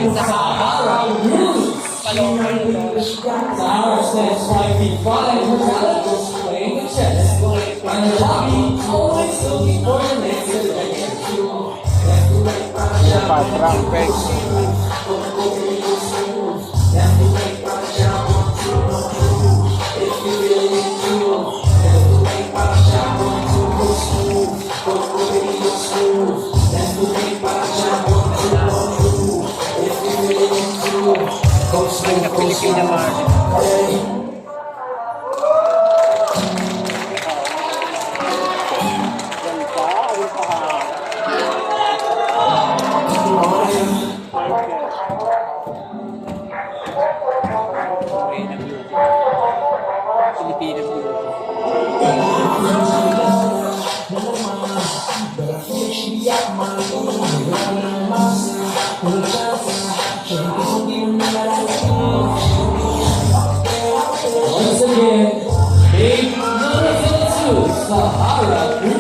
Sahara Roots. Sahara stands 5 feet 5, playing the chess. And the hobby, always looking for the next adventure. Pilipina market. Pilipina Once again, big number 2, Sahara.